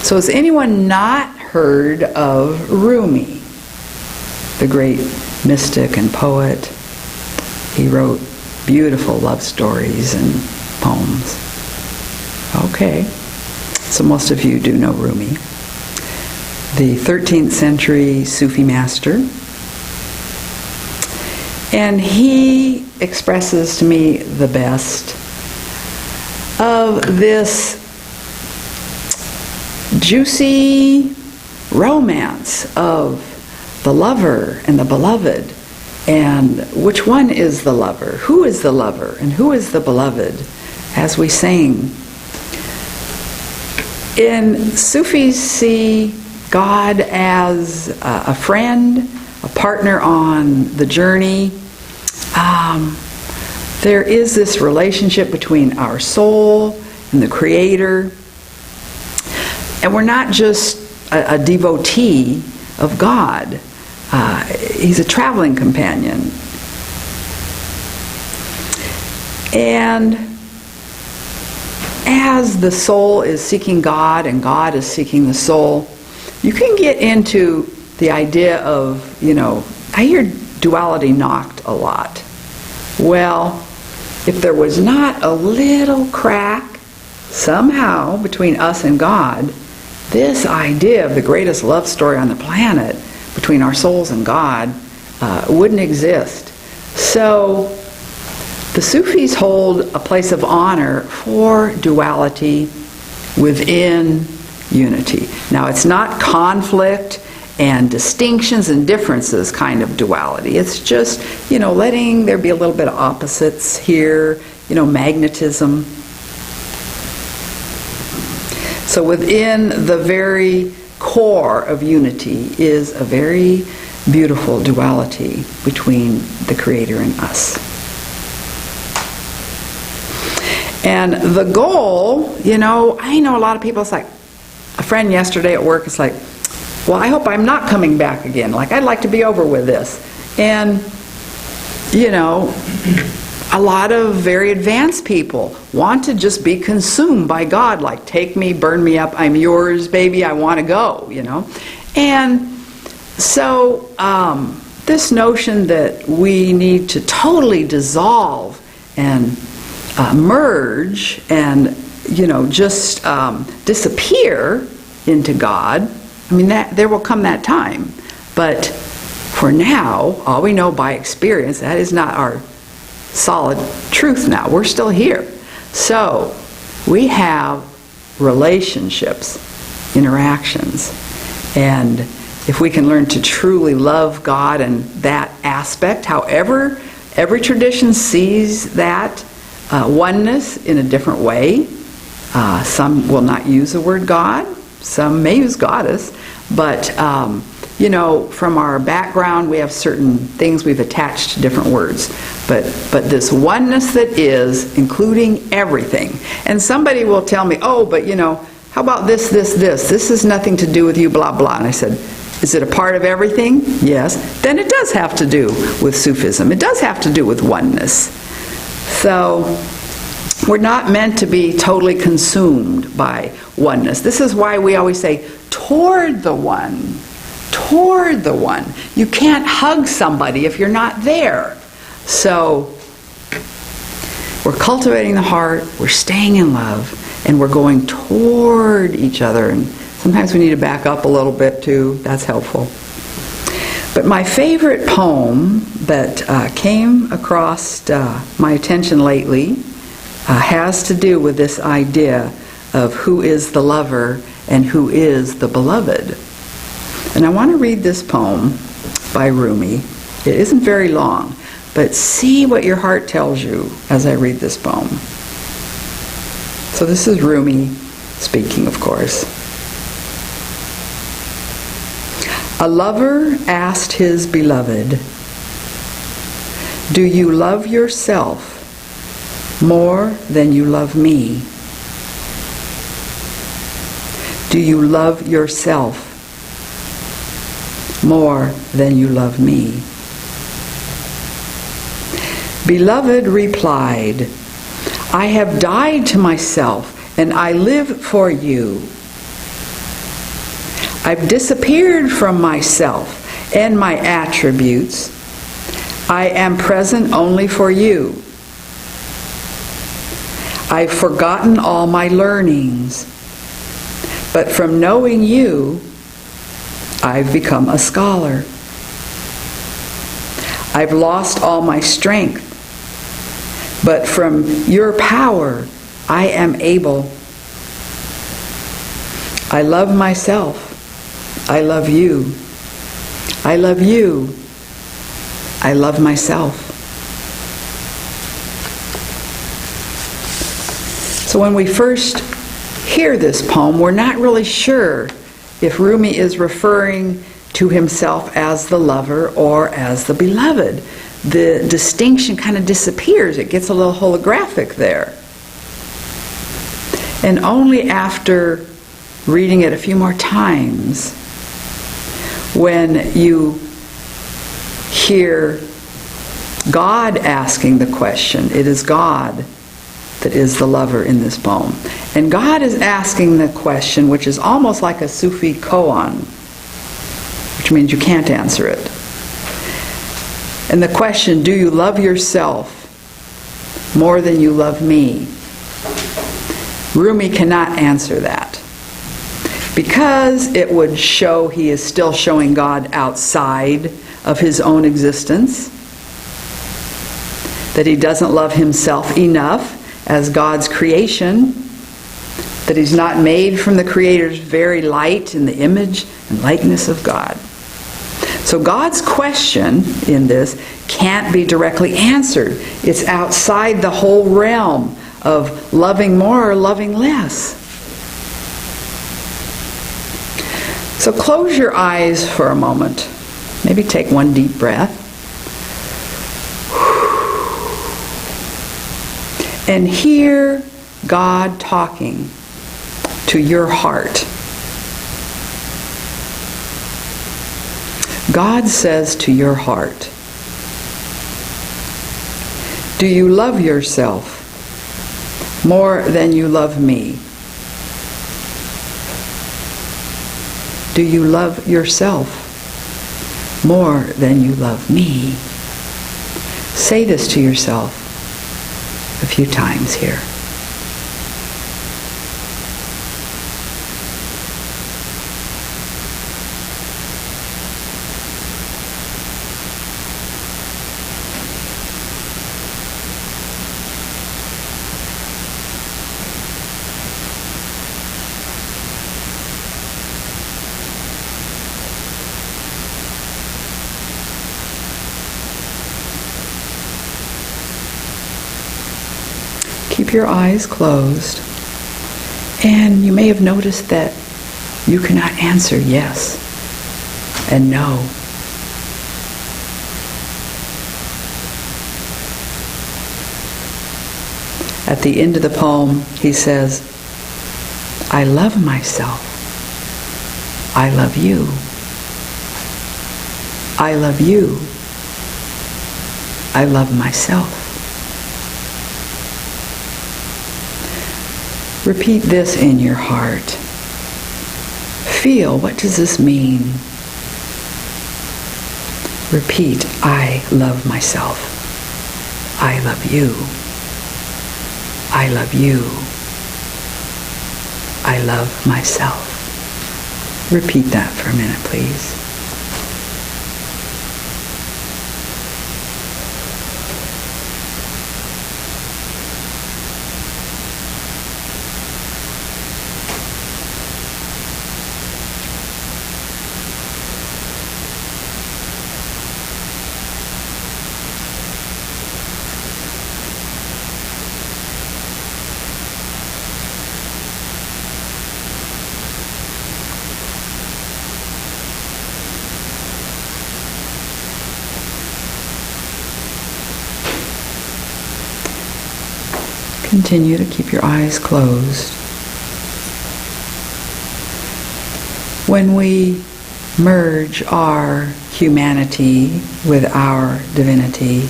So has anyone not heard of Rumi, the great mystic and poet? He wrote beautiful love stories and poems. Okay, so most of you do know Rumi, the 13th century Sufi master. And he expresses to me the best of this juicy romance of the lover and the beloved. And which one is the lover? Who is the lover? And who is the beloved? As we sing. In Sufis see God as a friend, a partner on the journey. There is this relationship between our soul and the Creator. And we're not just a devotee of God. He's a traveling companion. And as the soul is seeking God and God is seeking the soul, you can get into the idea of, I hear duality knocked a lot. Well, if there was not a little crack somehow between us and God, this idea of the greatest love story on the planet between our souls and God wouldn't exist. So the Sufis hold a place of honor for duality within unity. Now, it's not conflict and distinctions and differences kind of duality. It's just, letting there be a little bit of opposites here, magnetism. So within the very core of unity is a very beautiful duality between the Creator and us. And the goal, I know a lot of people, it's like, a friend yesterday at work is like, well, I hope I'm not coming back again. Like, I'd like to be over with this. And, a lot of very advanced people want to just be consumed by God. Like, take me, burn me up, I'm yours, baby, I want to go, And so, this notion that we need to totally dissolve and merge and, just disappear into God, there will come that time. But for now, all we know by experience, that is not our solid truth now. We're still here. So we have relationships, interactions. And if we can learn to truly love God in that aspect, however, every tradition sees that oneness in a different way. Some will not use the word God. Some may use goddess. But, from our background, we have certain things we've attached to different words. But this oneness that is, including everything. And somebody will tell me, but how about this? This has nothing to do with you, blah, blah. And I said, is it a part of everything? Yes. Then it does have to do with Sufism. It does have to do with oneness. So we're not meant to be totally consumed by oneness. This is why we always say, toward the one. Toward the one. You can't hug somebody if you're not there. So we're cultivating the heart, we're staying in love, and we're going toward each other. And sometimes we need to back up a little bit too. That's helpful. But my favorite poem that came across my attention lately has to do with this idea of who is the lover and who is the beloved. And I want to read this poem by Rumi. It isn't very long, but see what your heart tells you as I read this poem. So this is Rumi speaking, of course. A lover asked his beloved, "Do you love yourself more than you love me? Do you love yourself more than you love me?" Beloved replied, "I have died to myself, and I live for you. I've disappeared from myself and my attributes. I am present only for you. I've forgotten all my learnings, but from knowing you, I've become a scholar. I've lost all my strength, but from your power, I am able. I love myself. I love you. I love you. I love myself. So when we first hear this poem, we're not really sure if Rumi is referring to himself as the lover or as the beloved. The distinction kind of disappears. It gets a little holographic there. And only after reading it a few more times, when you hear God asking the question, it is God that is the lover in this poem. And God is asking the question, which is almost like a Sufi koan, which means you can't answer it. And the question, do you love yourself more than you love me? Rumi cannot answer that, because it would show he is still showing God outside of his own existence, that he doesn't love himself enough as God's creation, that he's not made from the Creator's very light in the image and likeness of God. So God's question in this can't be directly answered. It's outside the whole realm of loving more or loving less. So close your eyes for a moment. Maybe take one deep breath. And hear God talking to your heart. God says to your heart, do you love yourself more than you love me? Do you love yourself more than you love me? Say this to yourself a few times here. Keep your eyes closed, and you may have noticed that you cannot answer yes and no. At the end of the poem, he says, I love myself. I love you. I love you. I love myself. Repeat this in your heart. Feel, what does this mean? Repeat, I love myself. I love you. I love you. I love myself. Repeat that for a minute, please. Continue to keep your eyes closed. When we merge our humanity with our divinity,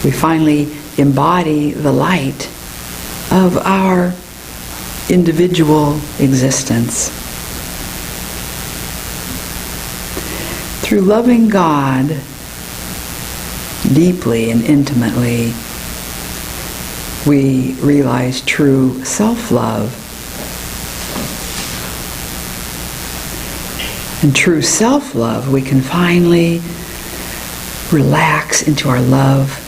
we finally embody the light of our individual existence. Through loving God deeply and intimately, we realize true self-love. And true self-love, we can finally relax into our love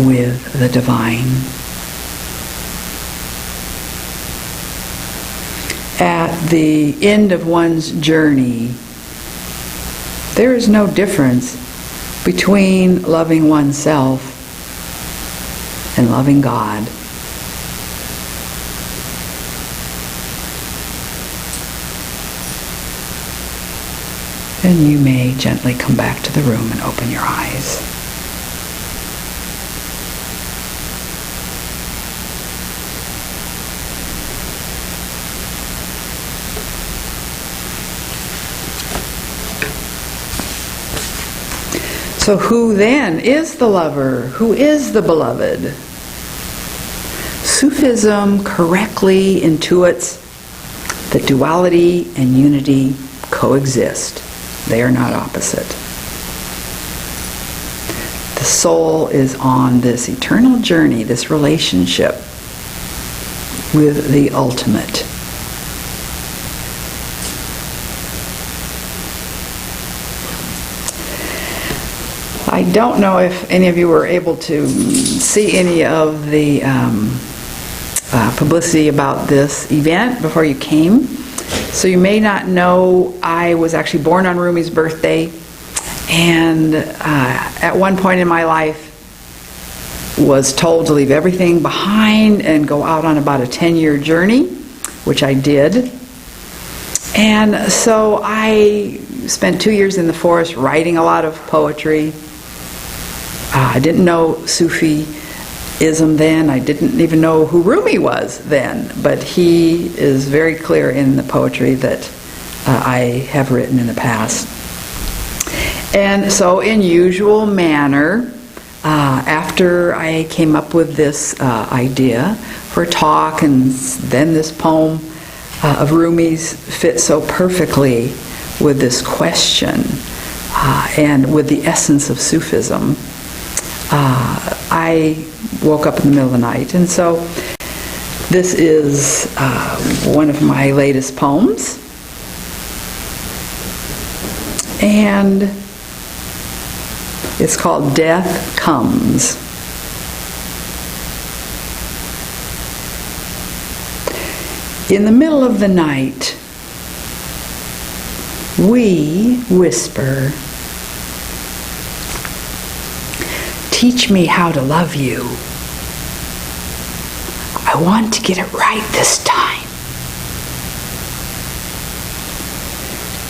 with the divine. At the end of one's journey, there is no difference between loving oneself and loving God. And you may gently come back to the room and open your eyes. So who then is the lover? Who is the beloved? Sufism correctly intuits that duality and unity coexist. They are not opposite. The soul is on this eternal journey, this relationship with the ultimate. I don't know if any of you were able to see any of the publicity about this event before you came. So you may not know I was actually born on Rumi's birthday, and at one point in my life was told to leave everything behind and go out on about a 10-year journey, which I did. And so I spent 2 years in the forest writing a lot of poetry. I didn't know Sufism then. I didn't even know who Rumi was then. But he is very clear in the poetry that I have written in the past. And so in usual manner, after I came up with this idea for a talk, and then this poem of Rumi's fit so perfectly with this question and with the essence of Sufism, I woke up in the middle of the night. And so this is one of my latest poems. And it's called Death Comes. In the middle of the night, we whisper, "Teach me how to love you. I want to get it right this time.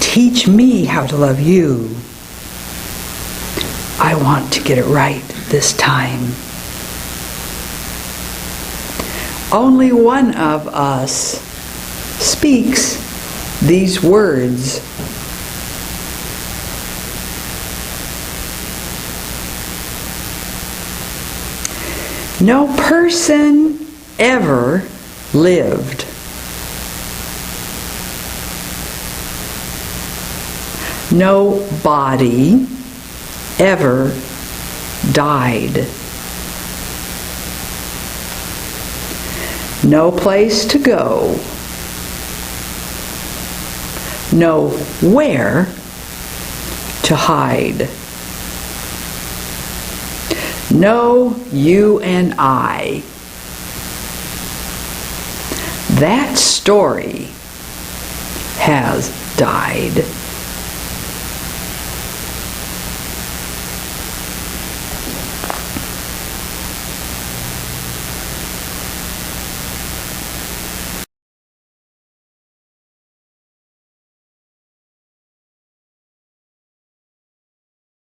Teach me how to love you. I want to get it right this time." Only one of us speaks these words. No person ever lived. No body ever died. No place to go. Nowhere to hide. No you and I. That story has died.